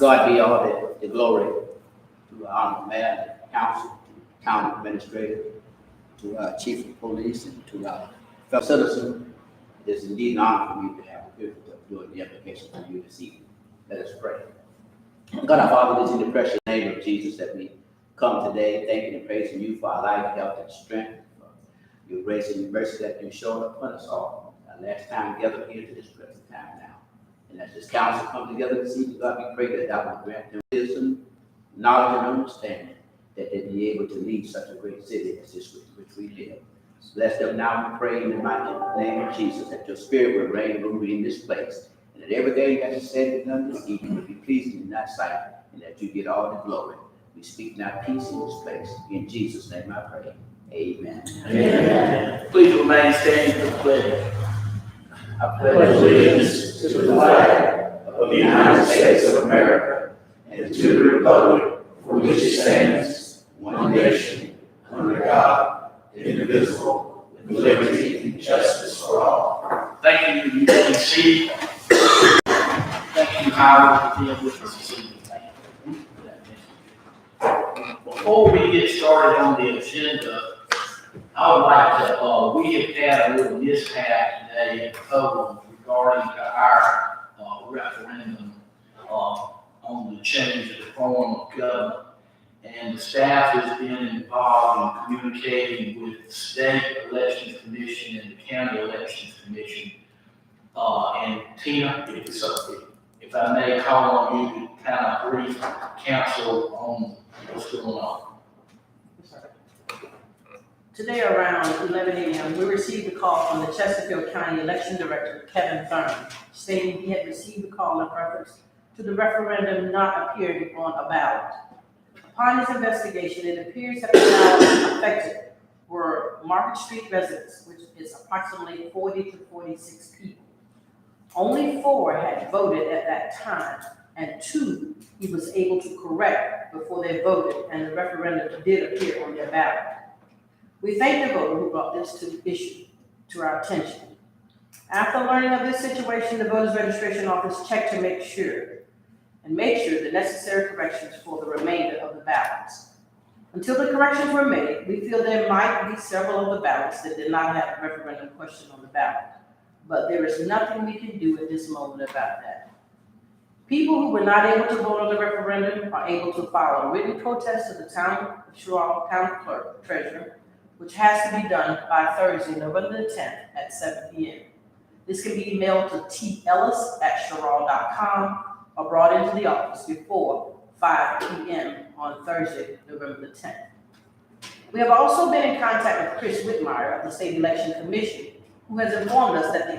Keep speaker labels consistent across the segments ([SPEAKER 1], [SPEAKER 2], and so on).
[SPEAKER 1] God be all the glory to our honorable mayor, council, county administrator, to our chief of police, and to our fellow citizens. It is indeed an honor for me to have the privilege of doing the application for you this evening. Let us pray. God our Father, it is in the precious name of Jesus that we come today, thanking and praising you for our life, health, and strength, for your grace and your mercy that you showed upon us all. Our last time gathered here to this present time now. And as this council comes together this evening, God, we pray that thou will grant them wisdom, knowledge, and understanding, that they be able to lead such a great city as this which we live. Bless them now, we pray in the mighty name of Jesus, that your spirit will reign over in this place, and that everything that is said and done this evening will be pleasing in thy sight, and that you get all the glory. We speak now peace in this place. In Jesus' name I pray. Amen.
[SPEAKER 2] Amen. Please remain standing for the pledge.
[SPEAKER 3] I pledge allegiance to the flag of the United States of America and to the republic for which it stands, one nation, under God, indivisible, with liberty and justice for all.
[SPEAKER 2] Thank you. You may be seated. Thank you, Howard, for being with us this evening. Before we get started on the agenda, I would like to, we have had a little mishap today in Poland regarding our referendum on the change of the form of government. And the staff has been involved in communicating with the State Elections Commission and the County Elections Commission. And Tina, if I may call on you to kind of brief council on what's going on.
[SPEAKER 4] Today around 11 a.m., we received a call from the Chesterfield County Election Director, Kevin Thurman, stating he had received a call in reference to the referendum not appearing on a ballot. Upon his investigation, it appears that the ballots affected were Market Street residents, which is approximately 40 to 46 people. Only 4 had voted at that time, and 2 he was able to correct before they voted, and the referendum did appear on their ballot. We thank the voter who brought this issue to our attention. After learning of this situation, the voters registration office checked to make sure the necessary corrections for the remainder of the ballots. Until the corrections were made, we feel there might be several of the ballots that did not have a referendum question on the ballot, but there is nothing we can do at this moment about that. People who were not able to vote on the referendum are able to file a written protest to the town of Cheraw County Clerk Treasurer, which has to be done by Thursday, November the 10th at 7 p.m. This can be emailed to tellis@cheraw.com or brought into the office before 5 p.m. on Thursday, November the 10th. We have also been in contact with Chris Whitmire of the State Election Commission, who has informed us that the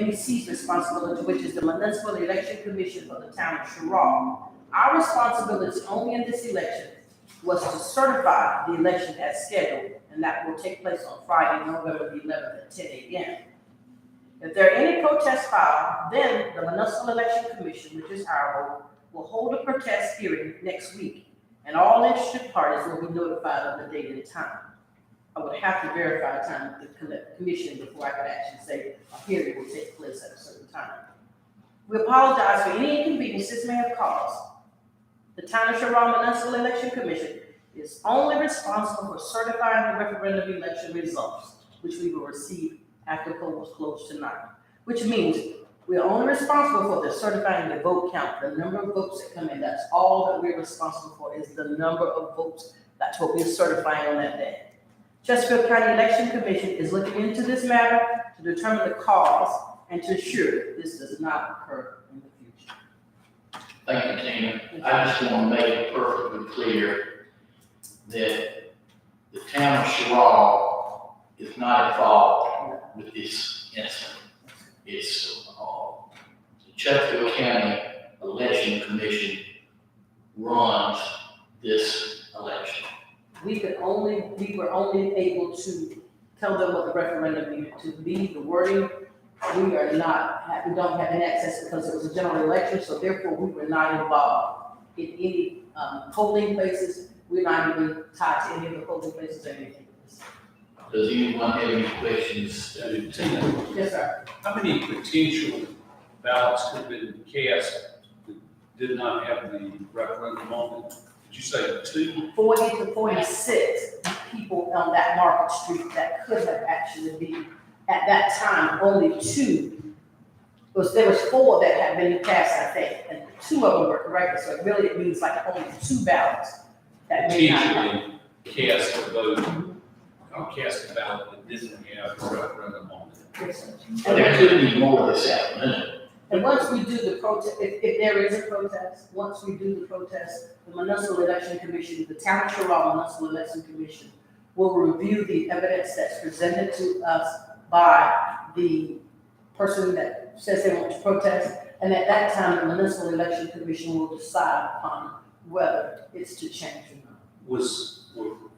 [SPEAKER 4] MEC's responsibility, which is the Municipal Election Commission for the town of Cheraw, our responsibility only in this election was to certify the election as scheduled, and that will take place on Friday, November the 11th at 10 a.m. If there are any protests filed, then the Municipal Election Commission, which is our board, will hold a protest hearing next week, and all interested parties will be notified of the date and time. I would have to verify the time with the commission before I could actually say a hearing will take place at a certain time. We apologize for any inconvenience this may have caused. The Town of Cheraw Municipal Election Commission is only responsible for certifying the referendum election results, which we will receive after polls close tonight, which means we are only responsible for the certifying the vote count, the number of votes that come in. That's all that we're responsible for, is the number of votes. That's what we're certifying on that day. Chesterfield County Election Commission is looking into this matter to determine the cause and to ensure this does not occur in the future.
[SPEAKER 2] Thank you, Tina. I just want to make it perfectly clear that the town of Cheraw is not involved with this incident. It's the Chesterfield County Election Commission runs this election.
[SPEAKER 4] We were only able to tell them what the referendum needed to be, the wording. We don't have any access because it was a general election, so therefore we were not involved in any polling places. We're not even tied to any of the polling places or anything.
[SPEAKER 2] Does anyone have any questions?
[SPEAKER 4] Yes, sir.
[SPEAKER 5] How many potential ballots could have been cast did not have the referendum on it? Did you say 2?
[SPEAKER 4] 40 to 46 people on that Market Street that could have actually been, at that time, only 2. There was 4 that had been cast, I think, and 2 of them were corrected, so it means like only 2 ballots that may not have.
[SPEAKER 5] Potentially cast a vote, or cast a ballot that didn't have a referendum on it.
[SPEAKER 2] But there could be more this afternoon.
[SPEAKER 4] And once we do the protest, if there is a protest, once we do the protest, the Municipal Election Commission, the Town of Cheraw Municipal Election Commission will review the evidence that's presented to us by the person that says they want to protest. And at that time, the Municipal Election Commission will decide upon whether it's to change or not.
[SPEAKER 5] Was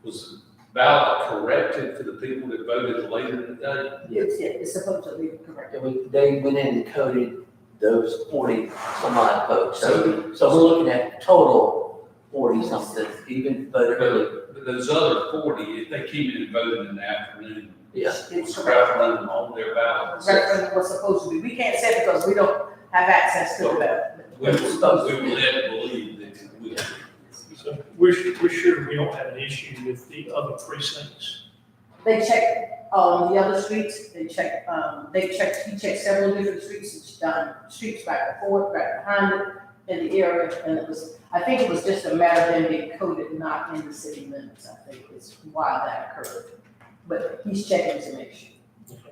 [SPEAKER 5] the ballot corrected for the people that voted later in the day?
[SPEAKER 4] It's supposed to be correct.
[SPEAKER 3] They went in and coded those 40 some odd votes. So we're looking at total 40 something, even voted early.
[SPEAKER 5] But those other 40, if they came in and voted in the afternoon,
[SPEAKER 3] Yeah.
[SPEAKER 4] It's
[SPEAKER 5] was
[SPEAKER 4] correct.
[SPEAKER 5] referendum on their ballot.
[SPEAKER 4] Referendum was supposed to be. We can't say because we don't have access to the ballot.
[SPEAKER 5] We were led to believe that it would.
[SPEAKER 6] So we're sure we don't have an issue with the other precincts.
[SPEAKER 4] They checked, the other streets, he checked several different streets, streets back and forth, back behind it, in the area, and I think it was just a matter of them being coded not in the city limits, I think is why that occurred. But he's checking to make sure.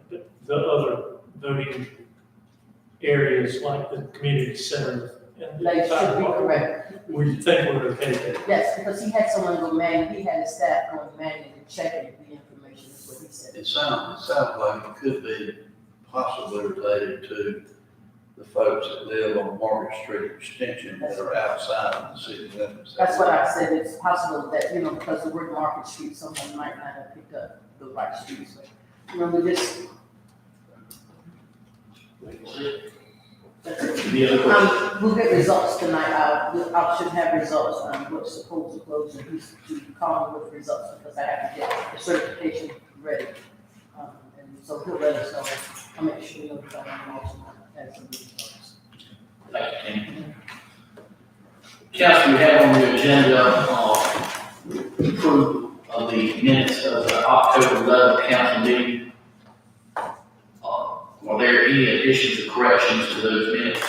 [SPEAKER 6] But the other voting areas like the community center and
[SPEAKER 4] They should be
[SPEAKER 6] sidewalk,
[SPEAKER 4] correct.
[SPEAKER 6] we think we're okay there.
[SPEAKER 4] Yes, because he had someone go manually, he had his staff going manually checking the information, is what he said.
[SPEAKER 7] It sounds like it could be possibly related to the folks that live on Market Street Extension that are outside of the city limits.
[SPEAKER 4] That's what I said, it's possible that, because the word Market Street, someone might not have picked up the right streets. But, we just. That's it.
[SPEAKER 2] The other question.
[SPEAKER 4] We'll get results tonight, I should have results, what's supposed to close, and he's to call me with the results, because I have to get the certification ready. And so he'll let us know, I'll make sure we notify him also as the results.
[SPEAKER 2] Thank you, Kenny. Council, we have on the agenda, approval of the minutes of the October 11th council meeting. Are there any additions or corrections to those minutes?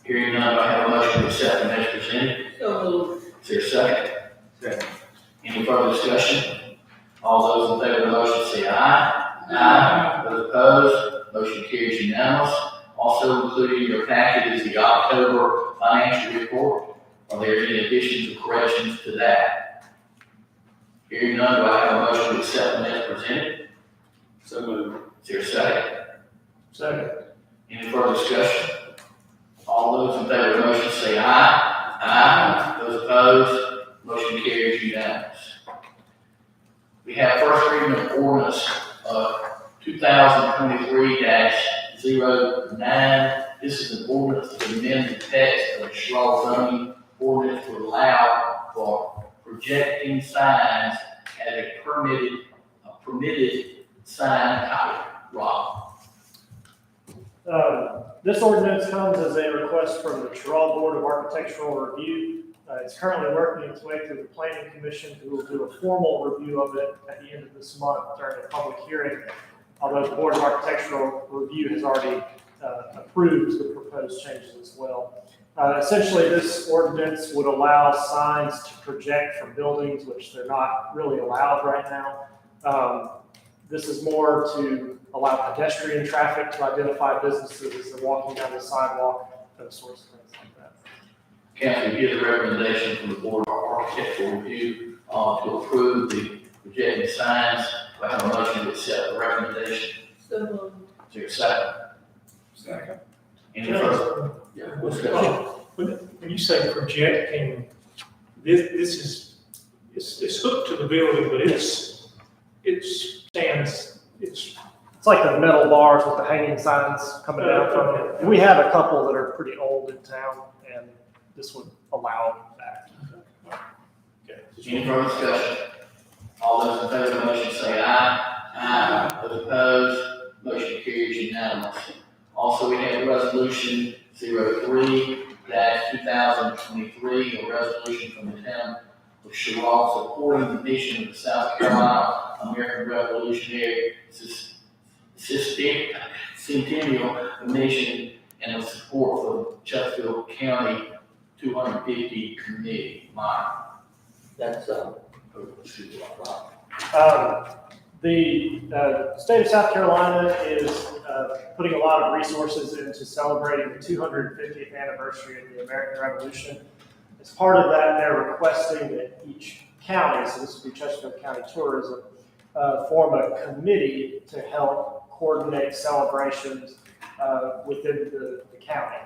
[SPEAKER 2] Hearing none, I have a motion to accept them as presented. Is there a second?
[SPEAKER 7] Second.
[SPEAKER 2] Any further discussion? All those in favor of the motion say aye. Aye. Those opposed, motion carries unanimous. Also included in your packet is the October financial report. Are there any additions or corrections to that? Hearing none, do I have a motion to accept them as presented?
[SPEAKER 5] So moved.
[SPEAKER 2] Is there a second?
[SPEAKER 6] Second.
[SPEAKER 2] Any further discussion? All those in favor of the motion say aye. Aye. Those opposed, motion carries unanimous. We have first reading of ordinance 2023-09. This is an ordinance to amend the text of the Cheraw zoning ordinance to allow for projecting signs as a permitted sign type. Rob.
[SPEAKER 8] This ordinance comes as a request from the Cheraw Board of Architectural Review. It's currently working its way through the Planning Commission, who will do a formal review of it at the end of this month during a public hearing. Although the Board of Architectural Review has already approved the proposed changes as well. Essentially, this ordinance would allow signs to project from buildings, which they're not really allowed right now. This is more to allow pedestrian traffic to identify businesses as they're walking down the sidewalk, those sorts of things like that.
[SPEAKER 2] Council, here's a recommendation from the Board of Architectural Review to approve the projecting signs. Do I have a motion to accept the recommendation?
[SPEAKER 4] So moved.
[SPEAKER 2] Is there a second?
[SPEAKER 7] Second.
[SPEAKER 2] Any further? Discussion?
[SPEAKER 6] When you say projecting, it's hooked to the building, but it stands,
[SPEAKER 8] It's like the metal bars with the hanging signs coming down from it. And we have a couple that are pretty old in town, and this would allow that.
[SPEAKER 2] Any further discussion? All those in favor of the motion say aye. Aye. Those opposed, motion carries unanimous. Also, we have resolution 03 2023, a resolution from the town of Cheraw supporting the mission of the South Carolina American Revolutionary Centennial Mission and the support for the Chesterfield County 250 committee. Mike.
[SPEAKER 3] That's,
[SPEAKER 8] The state of South Carolina is putting a lot of resources into celebrating the 250th anniversary of the American Revolution. As part of that, they're requesting that each county, so this would be Chesterfield County Tourism, form a committee to help coordinate celebrations within the county.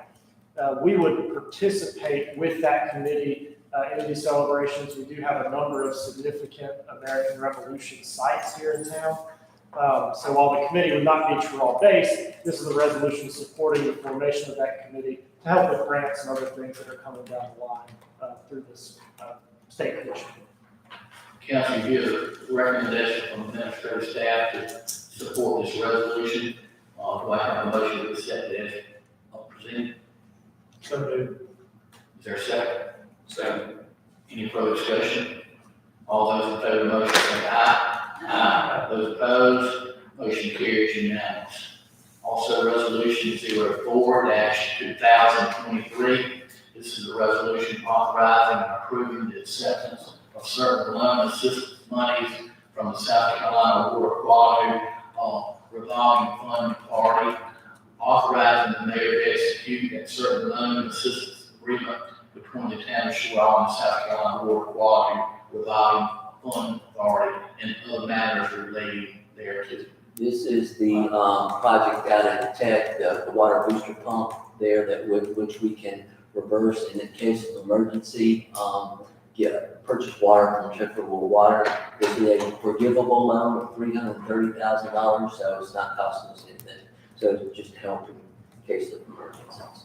[SPEAKER 8] We would participate with that committee in these celebrations. We do have a number of significant American Revolution sites here in town. So while the committee would not be Cheraw based, this is a resolution supporting the formation of that committee to help with grants and other things that are coming down the line through this state commission.
[SPEAKER 2] Council, you give a recommendation from administrative staff to support this resolution. Do I have a motion to accept it as presented?
[SPEAKER 6] So moved.
[SPEAKER 2] Is there a second?
[SPEAKER 5] Second.
[SPEAKER 2] Any further discussion? All those in favor of the motion say aye. Aye. Those opposed, motion carries unanimous. Also, resolution 04-2023. This is a resolution authorizing and approving the acceptance of certain loan assistance monies from the South Carolina Water Quality Revolving Fund Authority, authorizing the mayor to execute a certain loan assistance agreement between the town of Cheraw and the South Carolina Water Quality Revolving Fund Authority and other matters relating thereto.
[SPEAKER 3] this is the, project out at Tech, the water booster pump there which we can reverse in the case of emergency, purchase water from Cheraw Water. This is a forgivable loan of $330,000, so it's not costing us anything. So it's just helping in case of emergencies.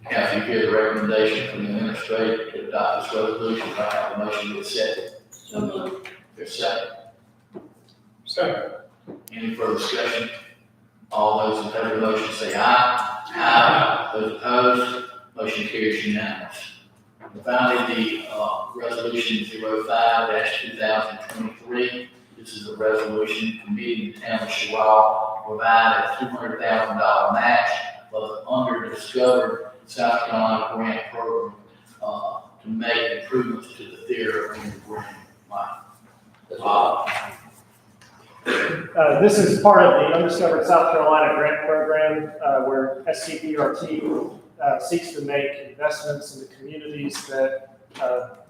[SPEAKER 2] Council, you hear the recommendation from the administrator to adopt this resolution. Do I have a motion to accept it?
[SPEAKER 4] So moved.
[SPEAKER 2] There's a second.
[SPEAKER 5] Second.
[SPEAKER 2] Any further discussion? All those in favor of the motion say aye. Aye. Those opposed, motion carries unanimous. And finally, the resolution 05-2023. This is a resolution permitting the town of Cheraw to provide a $200,000 match for the under-discovered South Carolina grant program to make improvements to the theater in the green.
[SPEAKER 8] This is part of the Undiscovered South Carolina Grant Program, where SCPRT seeks to make investments in the communities that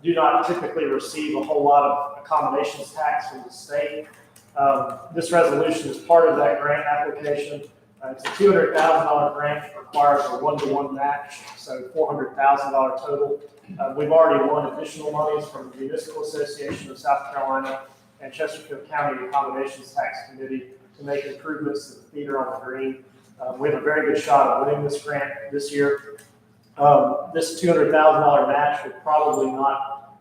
[SPEAKER 8] do not typically receive a whole lot of accommodations tax from the state. This resolution is part of that grant application. It's a $200,000 grant that requires a one-to-one match, so $400,000 total. We've already won additional monies from the Municipal Association of South Carolina and Chesterfield County Accommodations Tax Committee to make improvements to the theater on the green. We have a very good shot at winning this grant this year. This $200,000 match would probably not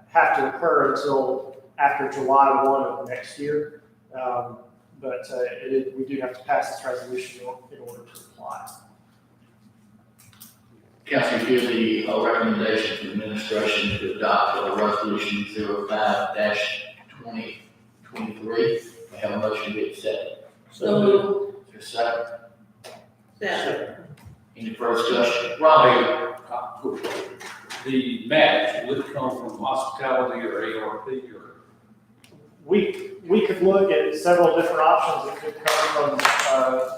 [SPEAKER 8] have to occur until after July 1 of next year. But we do have to pass this resolution in order to apply.
[SPEAKER 2] Council, you hear the recommendation from the administration to adopt resolution 05-2023. I have a motion to accept.
[SPEAKER 4] So moved.
[SPEAKER 2] Is there a second?
[SPEAKER 4] Second.
[SPEAKER 2] Any further discussion?
[SPEAKER 5] Robbie, the match, would it come from hospitality or ARP or?
[SPEAKER 8] We could look at several different options. It could come from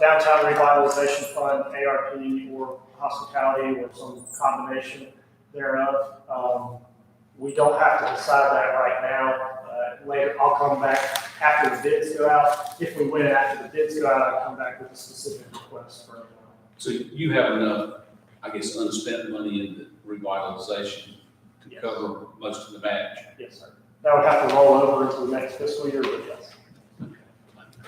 [SPEAKER 8] Downtown Revitalization Fund, ARP, or hospitality, or some combination thereof. We don't have to decide that right now. Later, I'll come back after the bids go out. If we win after the bids go out, I'll come back with a specific request for.
[SPEAKER 5] So you have enough, I guess, unspent money in the revitalization to
[SPEAKER 8] Yes.
[SPEAKER 5] cover most of the match?
[SPEAKER 8] Yes, sir. That would have to roll over into the next fiscal year, but yes.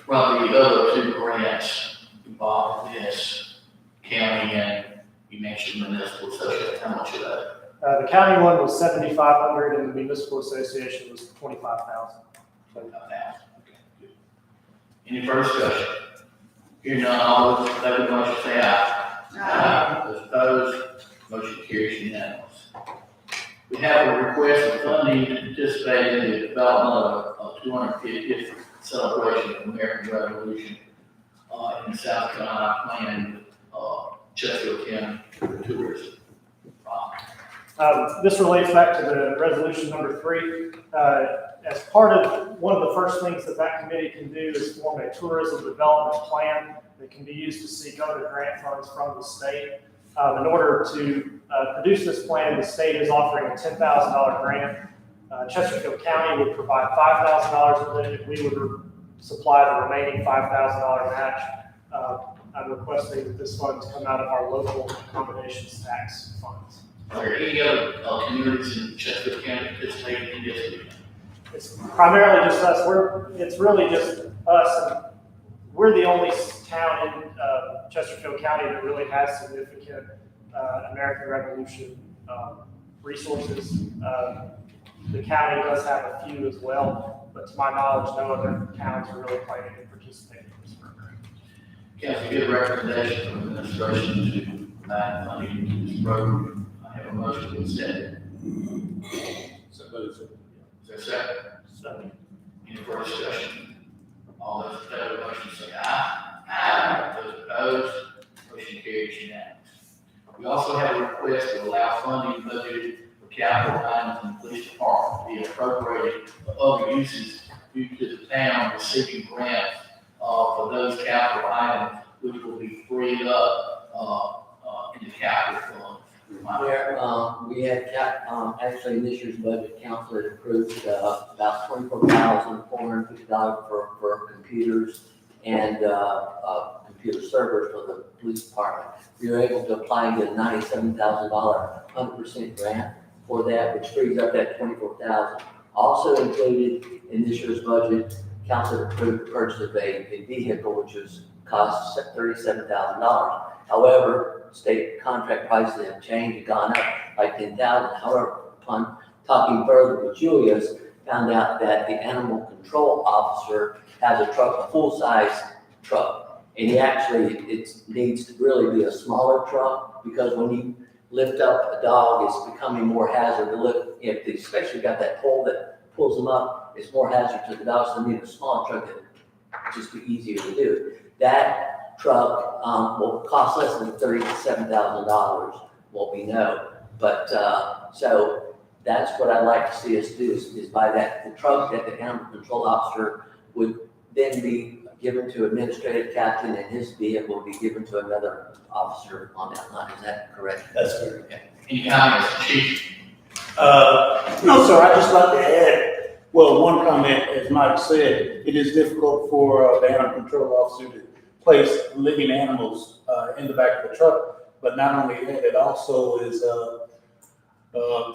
[SPEAKER 2] Robbie, the other two grants involved in this, county and you mentioned municipal association, how much of that?
[SPEAKER 8] The county one was $7,500 and the municipal association was $25,000.
[SPEAKER 2] $25,000. Okay, good. Any further discussion? Hearing none, all those in favor of the motion say aye. Aye. Those opposed, have a request for funding to participate in the development of 250th celebration of American Revolution in South Carolina, planned Chesterfield County tourism.
[SPEAKER 8] This relates back to the resolution number 3. As part of, one of the first things that committee can do is form a tourism development plan that can be used to seek other grant funds from the state. In order to produce this plan, the state is offering a $10,000 grant. Chesterfield County would provide $5,000 of it, and we would supply the remaining $5,000 match. I'm requesting that this funds come out of our local accommodations tax funds.
[SPEAKER 2] Are there any other communities in Chesterfield County participating in this?
[SPEAKER 8] It's primarily just us. It's really just us. And we're the only town in Chesterfield County that really has significant American Revolution resources. The county does have a few as well, but to my knowledge, no other towns are really planning to participate in this program.
[SPEAKER 2] Council, give recommendation from the administration to provide money into this program. I have a motion to consent.
[SPEAKER 5] So moved.
[SPEAKER 2] Is there a second?
[SPEAKER 8] So,
[SPEAKER 2] Any further discussion? All those in favor of the motion say aye. Aye. Those opposed, motion carries unanimous. We also have a request to allow funding budgeted for capital items in the police department to be appropriated for other uses due to the town receiving grants for those capital items, which will be freed up in the capital fund.
[SPEAKER 9] Where, we had actually in this year's budget, council had approved, about $24,450 for computers and, computer servers for the police department. We were able to apply and get a $97,000 100% grant for that, which frees up that $24,000. Also included in this year's budget, council approved the purchase of a vehicle, which was cost $37,000. However, state contract prices have changed and gone up by $10,000. However, upon talking further with Julius, found out that the animal control officer has a truck, a full-size truck. And he actually, it needs to really be a smaller truck, because when you lift up a dog, it's becoming more hazard to lift. If they especially got that pole that pulls them up, it's more hazard to the dog, so they need a small truck that just be easier to do. That truck will cost less than $37,000, what we know. But so that's what I'd like to see us do is buy that. The truck that the animal control officer would then be given to administrative captain, and his vehicle will be given to another officer on that line. Is that correct?
[SPEAKER 3] That's correct.
[SPEAKER 2] Any comments, Chief?
[SPEAKER 3] No, sir, I'd just like to add, well, one comment, as Mike said, it is difficult for the animal control officer to place living animals in the back of the truck, but not only that, it also is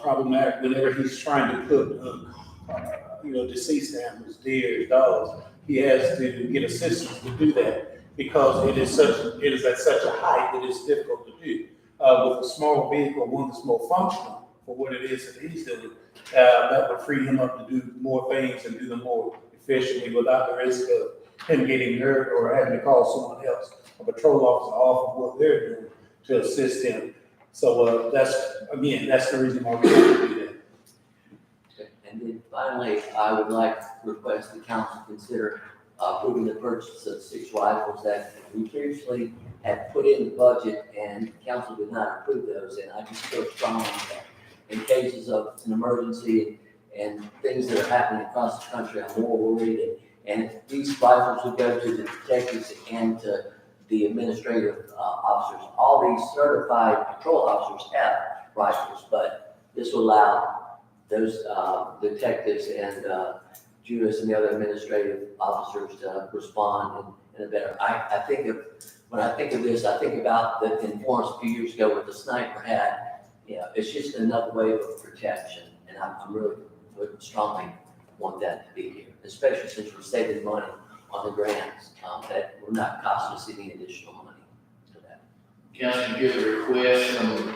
[SPEAKER 3] problematic whenever he's trying to put, deceased animals, deer, dogs. He has to get assistance to do that because it is at such a height that it's difficult to do. With a small vehicle, one that's more functional for what it is that he's doing, that would free him up to do more things and do them more efficiently without the risk of him getting hurt or having to call someone else, a patrol officer, off of what they're doing to assist him. So that's the reason why we have to do that.
[SPEAKER 9] And then finally, I would like to request the council consider approving the purchase of 6 rifles that we previously had put in the budget, and council did not approve those. And I just feel strongly that in cases of an emergency and things that are happening across the country, I'm more worried. And these rifles would go to the detectives and to the administrative officers. All these certified patrol officers have rifles, but this will allow those detectives and Judas and the other administrative officers to respond in a better. When I think of this, I think about the informants a few years ago with the sniper hat. It's just another way of protection, and I'm really would strongly want that to be here, especially since we're saving money on the grants that we're not costing us any additional money for that.
[SPEAKER 2] Council, give a request from the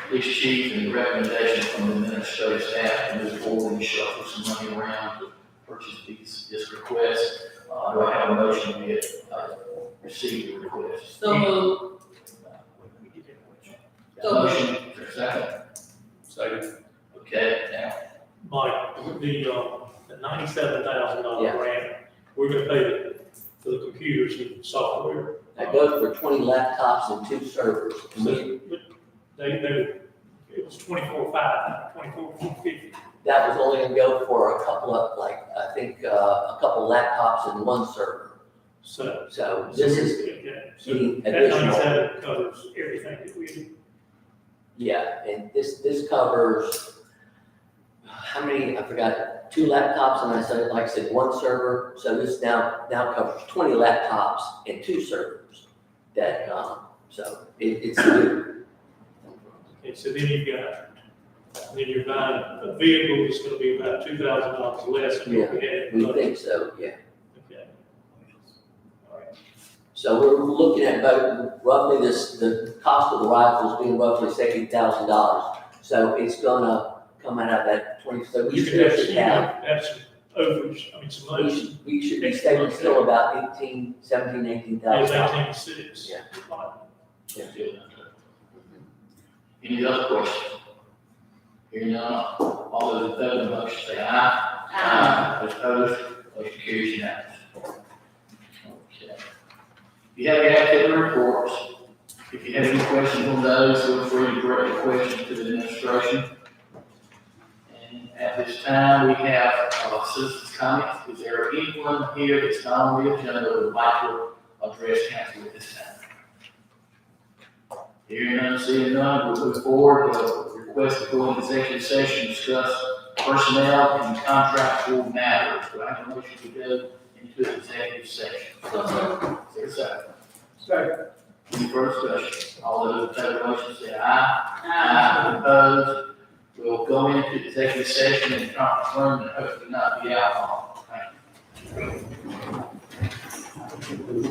[SPEAKER 2] police chief and the recommendation from the administrative staff to move forward and shuffle some money around to purchase this request. Do I have a motion to receive the request?
[SPEAKER 4] So moved.
[SPEAKER 2] Motion, second.
[SPEAKER 5] Second.
[SPEAKER 2] Okay,
[SPEAKER 6] the $97,000
[SPEAKER 9] Yeah.
[SPEAKER 6] grant, we're gonna pay for the computers and software.
[SPEAKER 9] That goes for 20 laptops and 2 servers. And we,
[SPEAKER 6] It was 24,450.
[SPEAKER 9] that was only gonna go for a couple of, like, I think, a couple laptops and 1 server.
[SPEAKER 6] So.
[SPEAKER 9] So this is
[SPEAKER 6] Okay, so
[SPEAKER 9] the
[SPEAKER 6] that
[SPEAKER 9] additional,
[SPEAKER 6] 97 covers everything that we do.
[SPEAKER 9] yeah, and this covers, how many, I forgot, 2 laptops, and I said, like I said, 1 server. So this now covers 20 laptops and 2 servers that, so it's good.
[SPEAKER 6] Okay, so then you're buying a vehicle that's gonna be about $2,000 less than what we had.
[SPEAKER 9] We think so, yeah.
[SPEAKER 6] Okay. All right.
[SPEAKER 9] So we're looking at about roughly the cost of the rifles being roughly $70,000. So it's gonna come out of that 20, so we
[SPEAKER 6] You
[SPEAKER 9] still
[SPEAKER 6] can
[SPEAKER 9] should have,
[SPEAKER 6] have some overage, I mean, some money.
[SPEAKER 9] we should be saving still about $18,000
[SPEAKER 6] It's 18.6.
[SPEAKER 9] Yeah.
[SPEAKER 2] Any other questions? Hearing none, all those in favor of the motion say aye. Aye. Those opposed, motion carries unanimously. Okay. If you have any activity reports, if you have any questions on those, feel free to direct your questions to the administration. And at this time, we have citizens' comments. Is there anyone here that's not on the agenda that would like to address council at this time? Hearing none, seeing none, we'll move forward. Request to go into executive session, discuss personnel and contractual matters. Do I have a motion to go into executive session? Is there a second?
[SPEAKER 4] Second.
[SPEAKER 2] Any further discussion? All those in favor of the motion say aye. Aye. Opposed? We'll go into executive session in the conference room and hopefully not be out long. Thank you.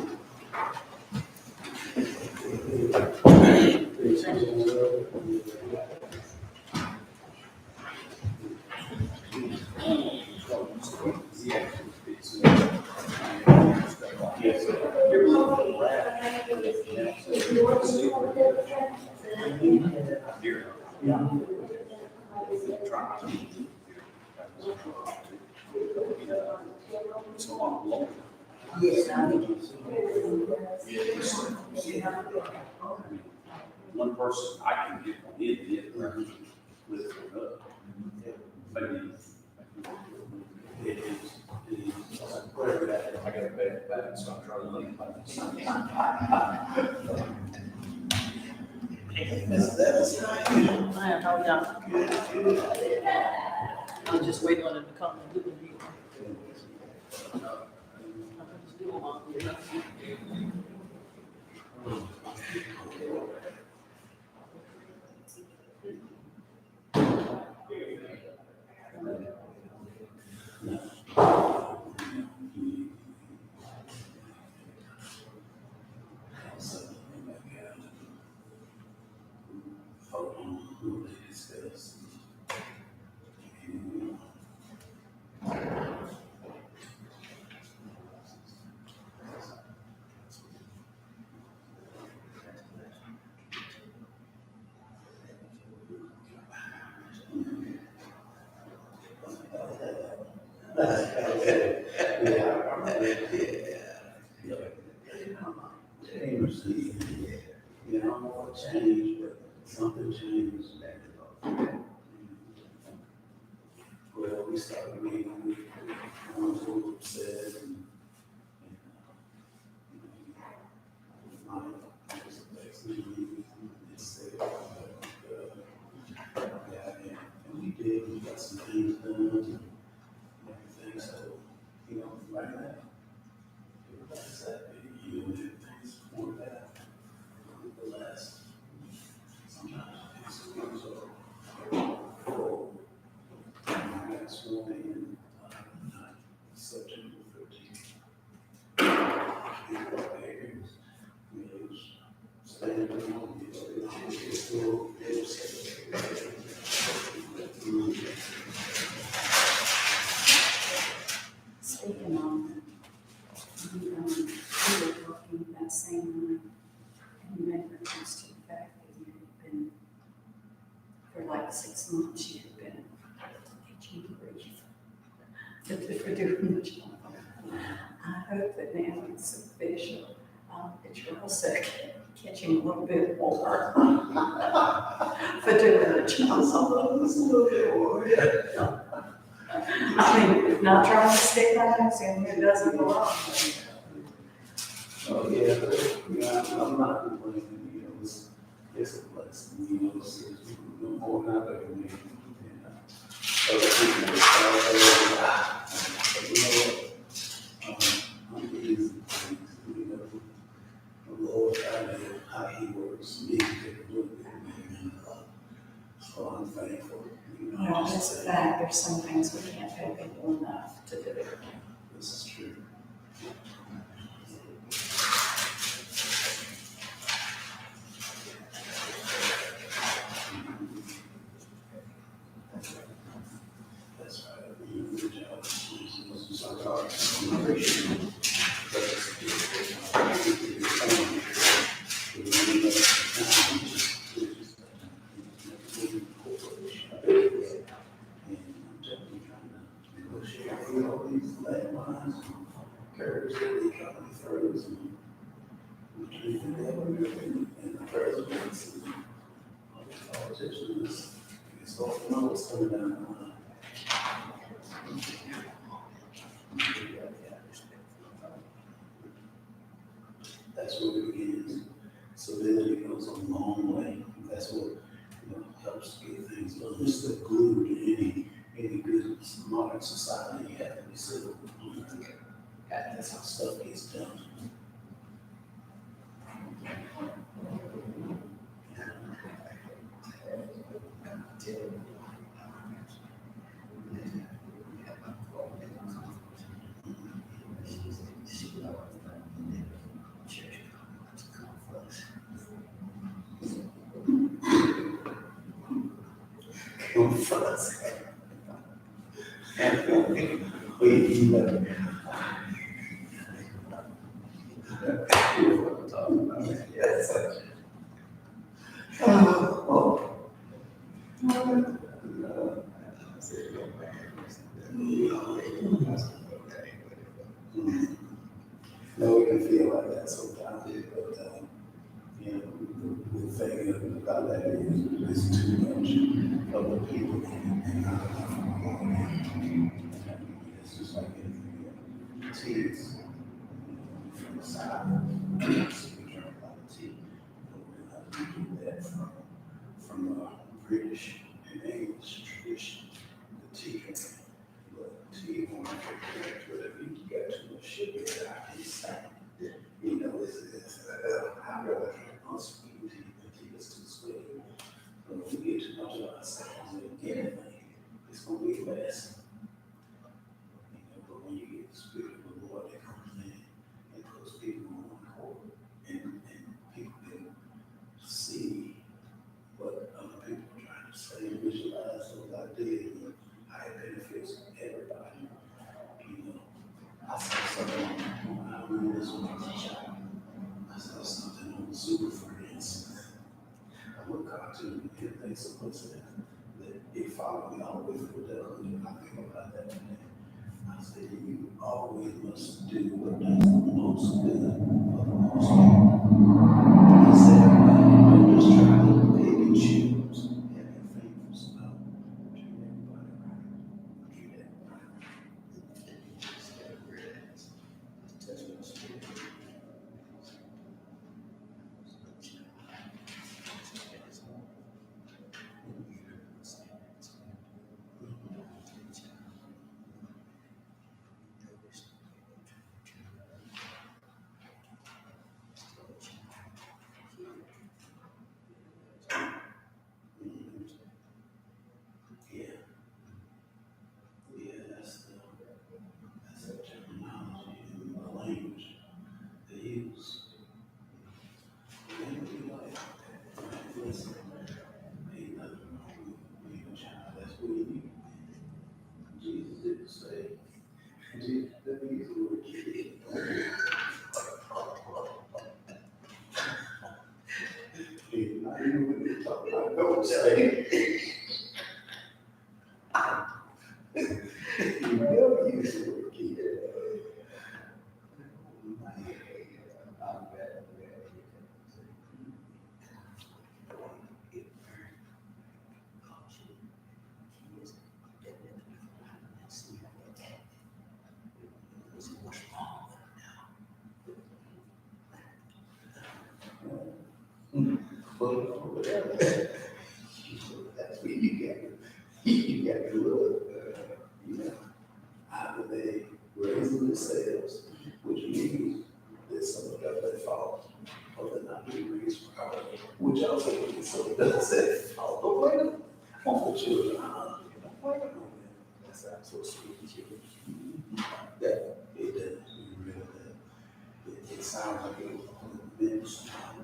[SPEAKER 5] One person, I can get one in, the other with it up. Maybe. It is. I gotta pay it back, so I'm trying to leave by this.
[SPEAKER 4] Man, how y'all? I'm just waiting on them to come and do the meeting.
[SPEAKER 3] You know, what changed, but something changed. Well, we started meeting, I was a little upset and. And we did, we got some things done and everything, so, you know, right now. Everybody's happy, you know, things more better. The last, sometimes it's so. I got sworn in, September 13th.
[SPEAKER 10] Speaking on, we were talking that same night, and you made reference to the fact that you had been, for like 6 months, you had been teaching grief. for doing the job. I hope that now it's official, that you're also catching a little bit more for doing the job. I mean, not trying to stick my nose in where it doesn't belong.
[SPEAKER 5] Oh, yeah, I'm not complaining, you know, it's a blessing, you know, it's no more than I ever made. Other people will but you know what? I'm easy, you know, the Lord, I know how he works, me, take a little bit of me, so I'm thankful. You know,
[SPEAKER 10] Well, that's a fact, there's some things we can't pay people enough to do.
[SPEAKER 5] This is true. That's right. You do a good job. It's so hard. I appreciate it. But curves that they come through between the government and the presidents and all the politicians. It's all, you know what's coming down the line. That's where it begins. Civility goes a long way. That's what, you know, helps get things done. It's the glue to any good modern society. You have to be civil. That's how stuff gets done. Come first. We know. Yes. Oh. No, we can feel like that sometimes, but, you know, the thing about that is too much of the people and not enough of the Lord. It's just like anything, teas from the side, so we drink a lot of tea, but we're not to do that from British and English tradition, the tea drinking. But tea won't drink whatever you got too much sugar that I can't stand. You know, I'd rather drink unsweetened tea than tea that's too sweet. But when we get too much of ourselves in anything, it's gonna be a mess. You know, but when you get the spirit of the Lord that comes in and puts people on one accord, and people can see what other people are trying to say and visualize those ideas and how it benefits everybody. You know, I saw something, I remember this when I was a child. I saw something on Super Friends. A little cartoon, and they supposed to that it followed me all the way through adulthood. And I think about that today. I said, you always must do what does the most good for the most people. He said, don't just try to pick and choose and have faithful stuff. Treat everybody right. Treat everybody right. Touch my spirit. Yeah. Yeah, that's the terminology and the language they use. And we like, listen, ain't nothing wrong with being a child. That's what you need. Jesus didn't say, Jesus didn't use the word kid. And not even when they talk about don't say. You never use
[SPEAKER 3] put it over there. That's where you got to look, you know, either they raising the sales, which means there's some of that they fall, or they're not being raised properly, which also means some of that say fall. Don't blame them on the children. Don't blame them on that. That's absolutely sweet. That it does. It sounds like it was on the bench,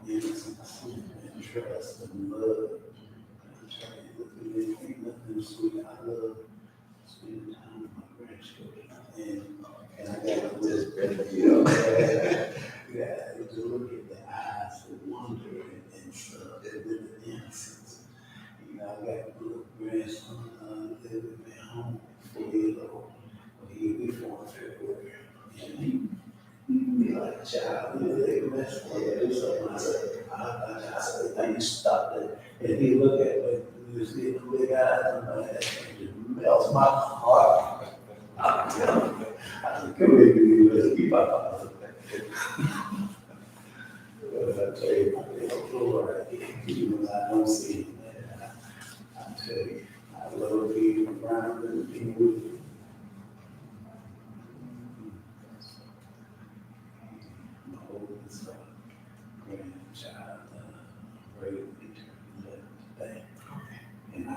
[SPEAKER 3] innocence and trust and love. I'm telling you, ain't nothing sweet. I love spending time with my grandchildren. And I got to just, you know, to look at the eyes of wonder and stuff, and with the innocence. You know, I got a little grandson living at home, 4 years old. He'll be 4 in February. And he like a child, you know, they mess with him, do something. I said, I used to stop there. And he look at me, you see the big eyes, and it melts my heart. I said, come here, you let's keep our father. But I tell you, Lord, even I don't see him, man, I tell you, I love being around and being with you. My oldest grandchild, raised me today. And I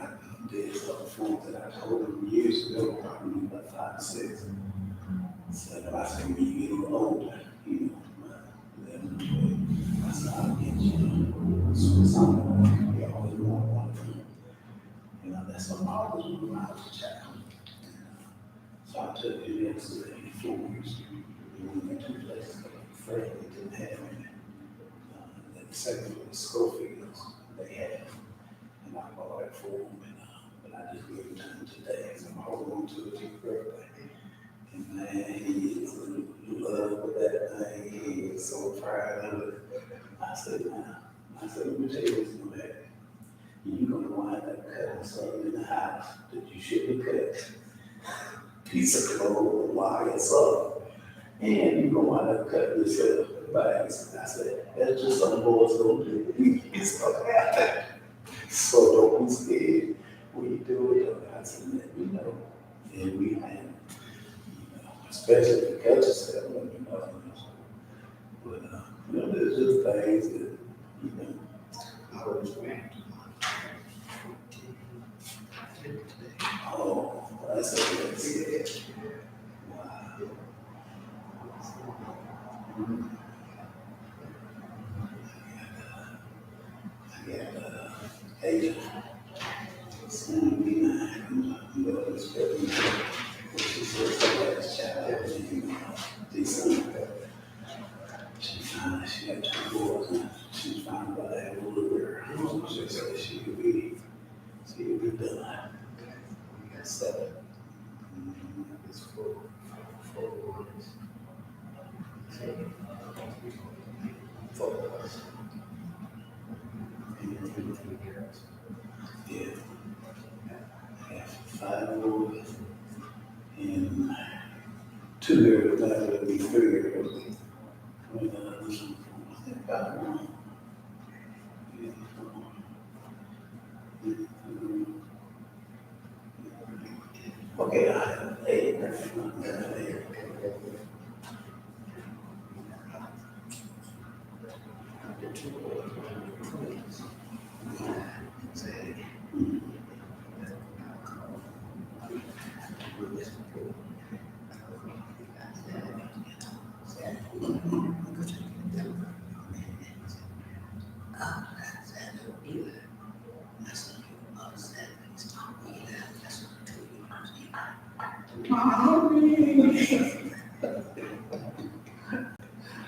[SPEAKER 3] did some forms that I told him years ago, probably about 5 or 6. So I said, when you get a little older, you know, I said, I'll get you. So something you always want one of them. You know, that's what I always wanted when I was a child. So I took him yesterday, 4 weeks. We went to places like Fred, they didn't have any. And the second one was Schofield's, they had. And I bought it for him, but I just gave it to him today, so I'm holding on to it to his birthday. And man, he is in love with that thing, he is so proud of it. I said, let me tell you what's going to happen. You're going to wind up cutting something in the house that you shouldn't cut. Piece of clothes, wire, something. And you're going to wind up cutting yourself by accident. I said, that's just something boys don't do. It's going to happen. So don't be scared when you do it. I said, let me know. And we have, you know, especially if you cut yourself, let me know. But, you know, there's just things that, you know, I always react. Oh, that's a good thing. Wow. I got Asia. Soon to be 9. But it's very good. She says the last child in December. She got 2 boys now. She's fine about that little girl. She said she'll be done. We got 7. It's 4 boys. 4 boys. And 3 girls. Yeah. I have 5 boys and 2 girls. Now it'll be 3 girls. I think about 1. Yeah. Okay, I have 8.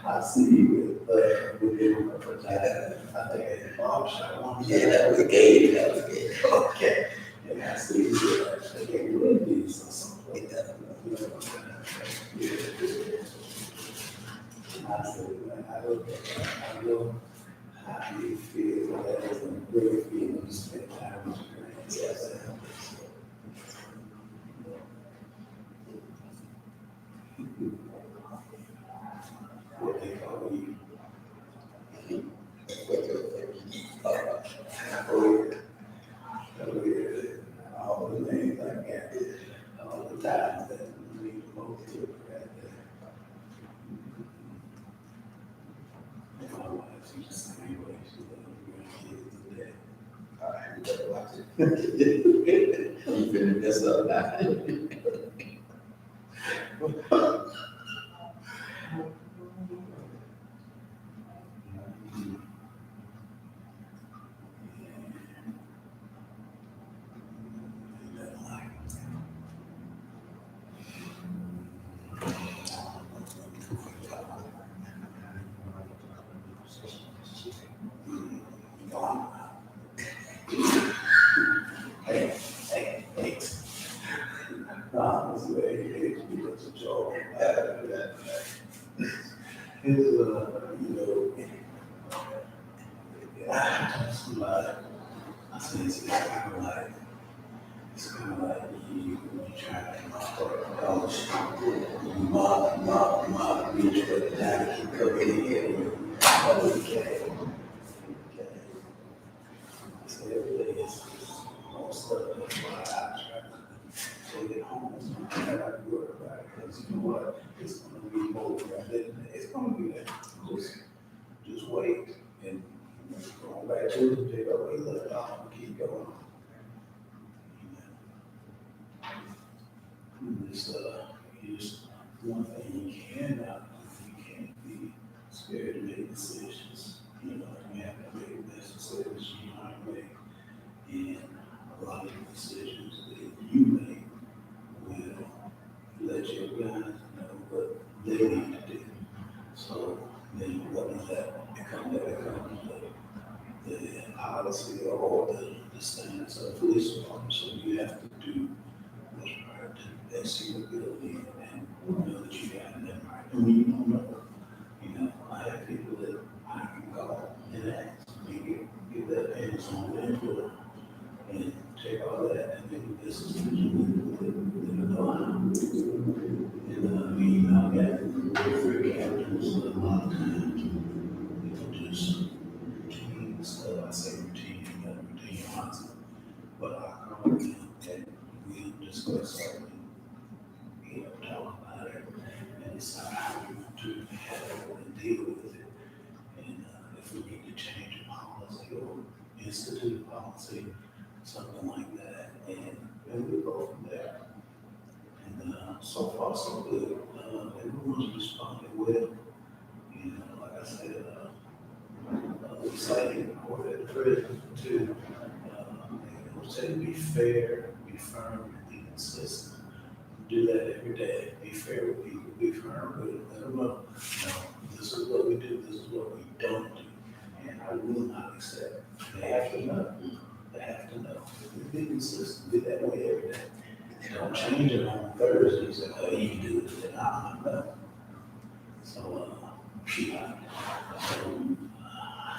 [SPEAKER 3] I see you with your I think at Bob's shop. Yeah, that was a game. Okay. And I see you at Wendy's or something. Yeah. I said, man, I look at that. I know how you feel. That is a great feeling to spend time with your grandkids. What they call you. You finna mess up now. Hey, hey, hey. Honestly, it's because of Joe. It's, somebody, I say it's kind of like you try to mob, beat you at the time, keep cooking in here, okay. So every day is most stuff, that's why I try to take it home, I try not to worry about it, because you know what, it's gonna be more, it's gonna be there, just wait, and going back to the pick up, we let it off, keep going. It's, just one thing you cannot do, you can't be scared to make decisions. You know, you have to make the best decisions you want to make. And a lot of the decisions that you make will let your guys know what they need to do. So then what does that become? That becomes the policy or the stance of police officer. You have to do what's right to best of your ability and know that you got them right. And when you don't know, I have people that I can call and ask, give that hands-on input and take all that and make a business decision with know how. And I got free captains a lot of times, just routine stuff. I say routine, routine honestly. But I call them and we discuss something, talk about it, and decide how we want to handle it and deal with it. And if we need to change a policy or institute a policy, something like that, and we go from there. And so far so good. Everyone's responded well. Like I said, exciting for the president to say be fair, be firm, and be consistent. Do that every day. Be fair with people, be firm with them. Let them know, this is what we do, this is what we don't do. And I will not accept. They have to know. They have to know. Be consistent. Be that way every day. Don't change it on Thursdays and you can do it today. No. So, I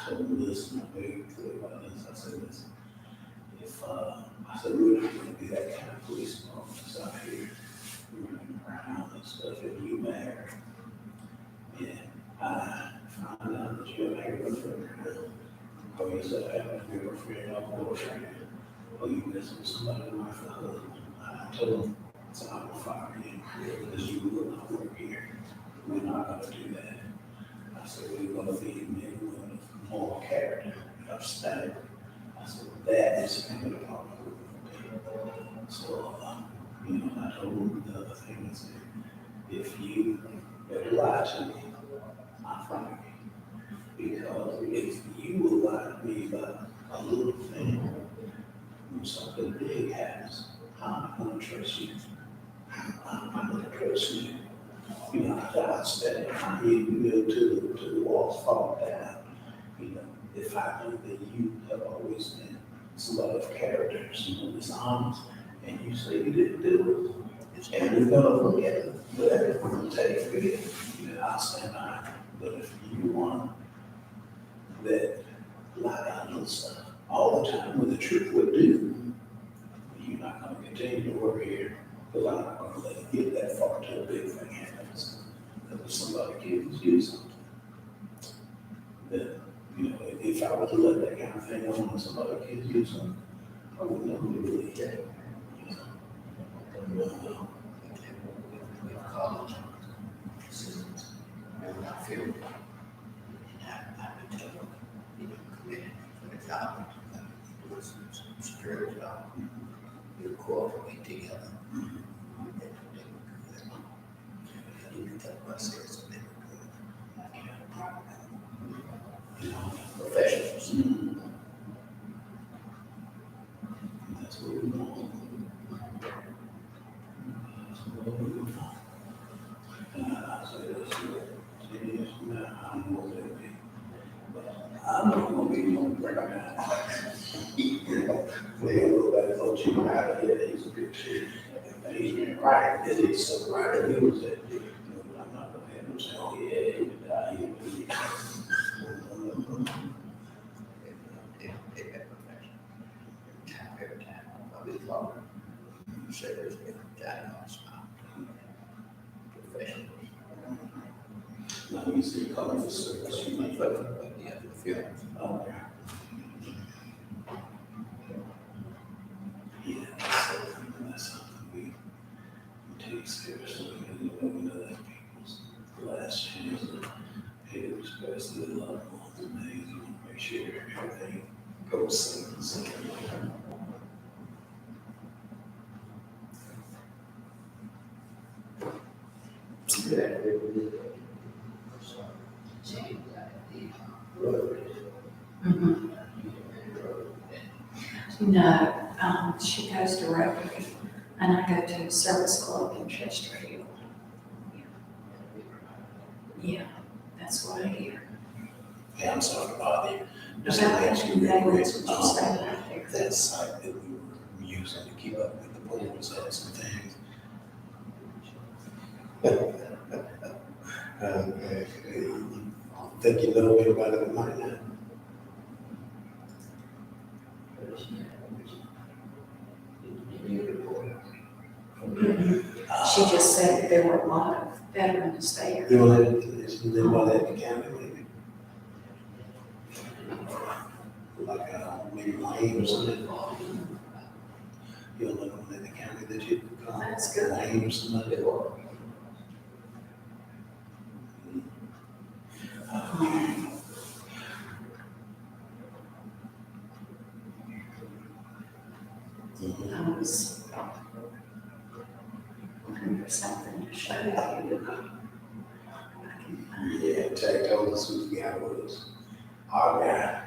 [SPEAKER 3] told them this, and I'm very clear about this. I said, listen, I said, we're not going to be that kind of police officers out here running around and stuff. If you marry, and I found out that you're married with a girl, or you said, I have a girlfriend or boyfriend, or you mess with somebody like a husband. I told them, so I will fire you because you will not work here. We're not going to do that. I said, we're going to be men and women of moral character, upstanding. I said, that is kind of the problem. So, I told them the other thing is, if you lie to me, I'll fire you. Because if you will lie to me about a little thing, when something big happens, I'm not going to trust you. I'm not going to trust you. I stand behind you, to the walls fall down. If I know that you have always been somebody of character, someone that's honest, and you say you didn't do it, and you're going to look at it, whatever it's going to take for you, I'll stand behind you. But if you want that lie down little stuff all the time, when the truth would do, you're not going to continue to work here, because I'm not going to let it get that far till a big thing happens. Because if somebody gives you something, then, if I were to let that kind of thing on when somebody gives you something, I wouldn't know who to really care. College decisions, and I feel I've been told, committed for the job. Security job. You cooperate together. You can tell myself they were good. Professionals. That's what we want. I'm not gonna be no break down. They look like oh she out of here, he's a big shit. He's right, he's so right, he was that big. I'm not gonna have him say, oh yeah, he would die, he would be. Every time I'll be talking, say there's been a guy on spot. Professionals. Now you see color for service, you might vote, but yeah, the feelings. Okay. Yeah, that's something we take seriously, and we know that people's last chance to pay the respects to their loved ones and things, you want to make sure everything goes smoothly.
[SPEAKER 10] No, she goes to Rotary, and I go to a service club in Chester Hill. Yeah, that's what I hear.
[SPEAKER 3] Yeah, I'm sorry to bother you. Just to
[SPEAKER 10] About
[SPEAKER 3] ask you
[SPEAKER 10] that,
[SPEAKER 3] real quick,
[SPEAKER 10] that's what you say right there.
[SPEAKER 3] that site that we were using to keep up with the poll results and things. Okay, I think you know anybody that might not.
[SPEAKER 10] She just said that there were a lot of veterans there.
[SPEAKER 3] You know, there's nobody at the county, maybe. Like, maybe Lane or something. You don't know one in the county that you could call.
[SPEAKER 10] That's good.
[SPEAKER 3] Lane or something.
[SPEAKER 10] I was looking for something to show you. I can find it.
[SPEAKER 3] Yeah, Tag told us who the guy was. Our guy.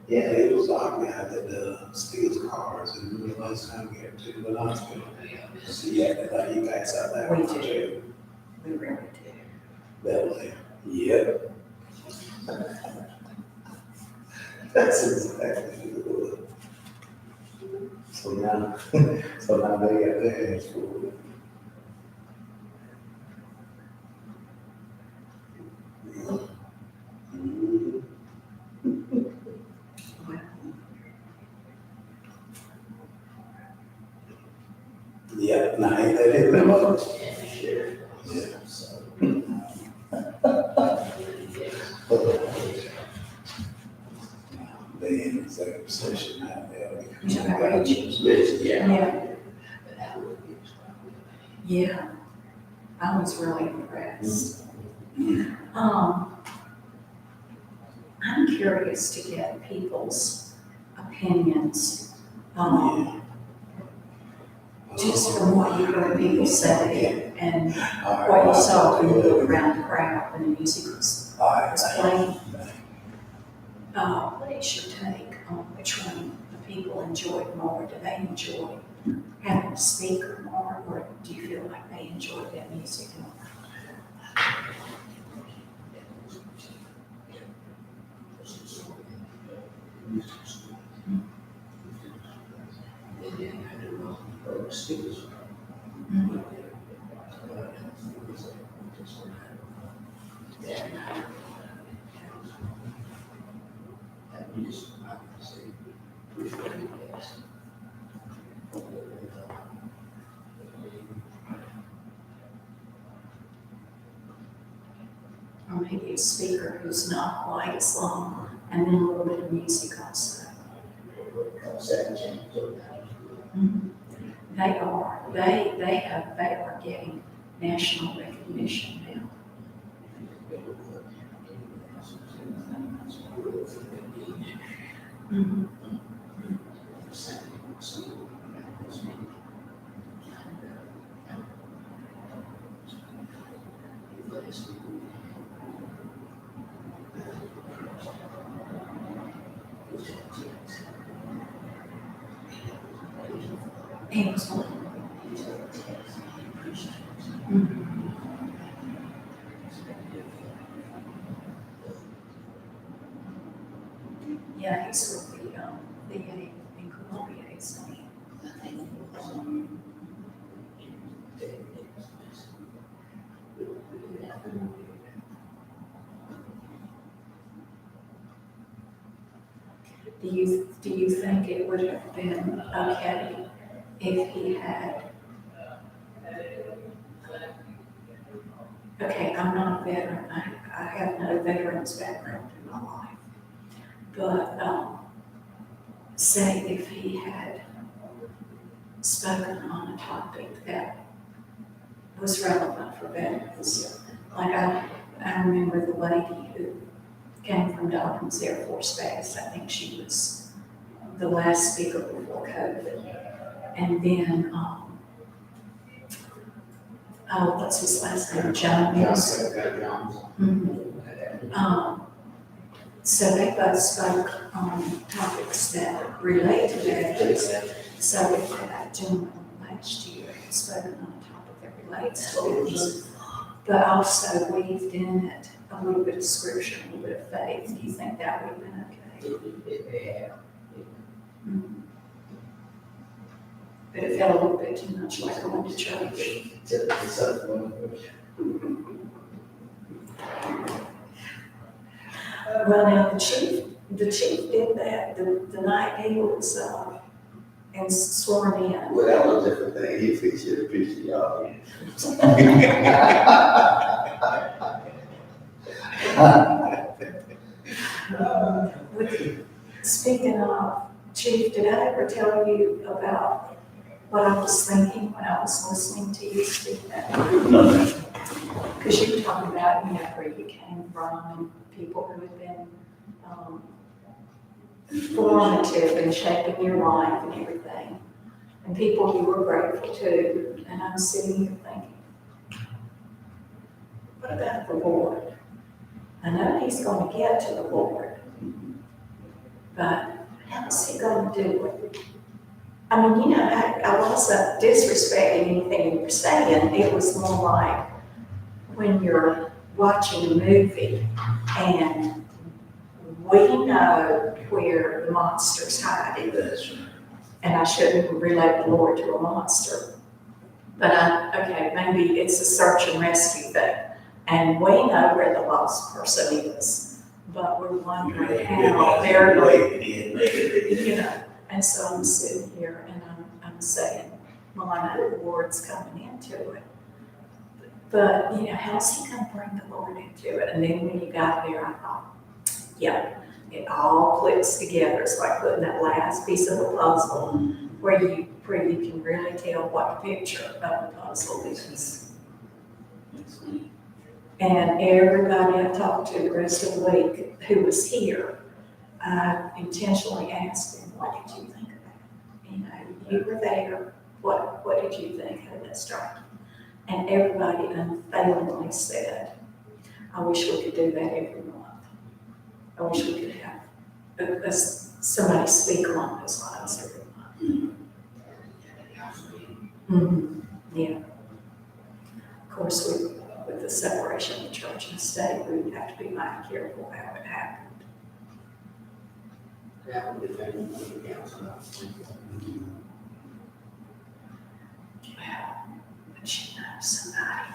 [SPEAKER 3] Yeah, it was our guy that steals cars, and remember the last time we had to the hospital. So yeah, that he passed out that
[SPEAKER 10] We
[SPEAKER 3] one
[SPEAKER 10] do.
[SPEAKER 3] too.
[SPEAKER 10] We really do.
[SPEAKER 3] That was him. Yep. That's exactly who it was. So now, so now they got their hands full. Mhm. Yeah, now ain't that it, no? Yeah. They in executive session now,
[SPEAKER 10] Yeah. Yeah. I was really impressed. I'm curious to get people's opinions, just from what you heard people say and what you saw when you look around the crowd when the music was playing. What is your take on which one the people enjoyed more? Do they enjoy having a speaker more, or do you feel like they enjoy that music more? Or maybe a speaker who's not quite as long, and then a little bit of music also. They are getting national recognition now. He was one. Mhm. Yeah, he's with the in Columbia, isn't he? Do you think it would have been okay if he had? Okay, I'm not a veteran, I have no veterans background in my life. But, say if he had spoken on a topic that was relevant for veterans. Like I remember the lady who came from Dawkins Air Force Base, I think she was the last speaker before COVID. And then, what's his last name, Jones? Mhm. So they both spoke on topics that relate to veterans. So if that gentleman last year had spoken on a topic that relates to veterans, but also weaved in it a little bit of scripture, a little bit of faith, do you think that would have been okay? Mhm. But it felt a little bit too much like going to church. Well, now the chief did that the night he was, and sworn in.
[SPEAKER 3] Well, that was a different thing. He fixed it, preached the audience.
[SPEAKER 10] Speaking of, Chief, did I ever tell you about what I was thinking when I was listening to you speak that? Because you were talking about, where you came from and people who had been formative in shaping your life and everything, and people you were grateful to. And I'm sitting here thinking, what about the Lord? I know he's going to get to the Lord, but how's he going to do it? I mean, I wasn't disrespecting anything you were saying. It was more like when you're watching a movie and we know where the monster's hiding. And I shouldn't relate the Lord to a monster. But okay, maybe it's a search and rescue thing. And we know where the lost person is, but we're wondering how they're going to, And so I'm sitting here and I'm saying, well, I know the Lord's coming into it. But, how's he going to bring the Lord into it? And then when you got there, I thought, yeah, it all clicks together. It's like putting that last piece of the puzzle where you can really tell what the picture of the puzzle is. And everybody I talked to the rest of the week who was here, I intentionally asked them, what did you think of that? You were there. What did you think? How did that start? And everybody unfailingly said, I wish we could do that every month. I wish we could have somebody speak along those lines every month. Mm-hmm. Yeah. Of course, with the separation of the church and state, we would have to be mighty careful how it happened. But somebody,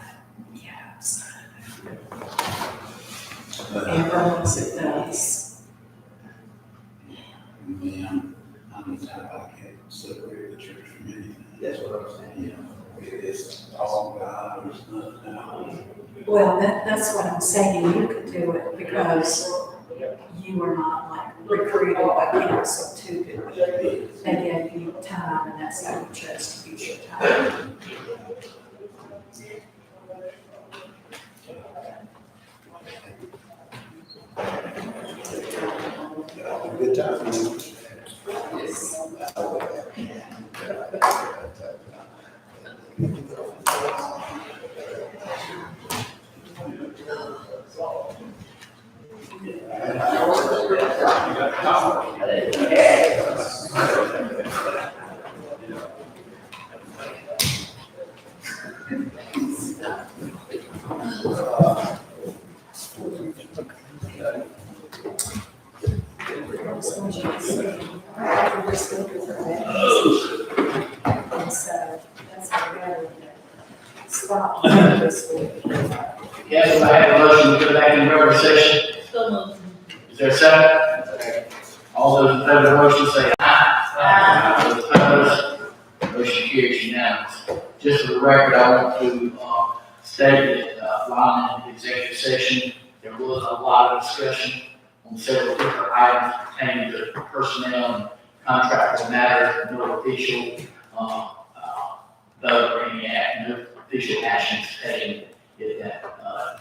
[SPEAKER 10] everyone's it does.
[SPEAKER 5] Man, I'm the type I can't separate the church from anything.
[SPEAKER 3] That's what I'm saying.
[SPEAKER 5] It's all God, there's nothing else.
[SPEAKER 10] Well, that's what I'm saying. You could do it because you are not like recruited by council to do it. They gave you time, and that's how you chose to use your time.
[SPEAKER 3] Good time.
[SPEAKER 10] Yes. After this week is our next. And so that's our really spot this week.
[SPEAKER 2] Yes, I have a motion to go back in regular session. Is there a second? All those in favor of the motion say aye. Those opposed, motion carries unanimous. Just for the record, I want to state that while in the executive session, there was a lot of discussion on several different items pertaining to personnel and contractual matters, no official vote or any act, no official actions taken at that time.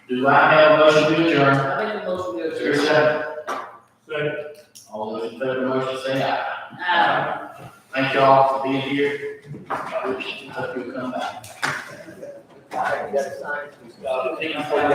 [SPEAKER 2] Do I have a motion to adjourn?
[SPEAKER 4] I make a motion to
[SPEAKER 2] Is there a second?
[SPEAKER 6] Second.
[SPEAKER 2] All those in favor of the motion say aye. Thank you all for being here. I wish, hope you'll come back.
[SPEAKER 9] You got to sign.
[SPEAKER 2] Thank you for your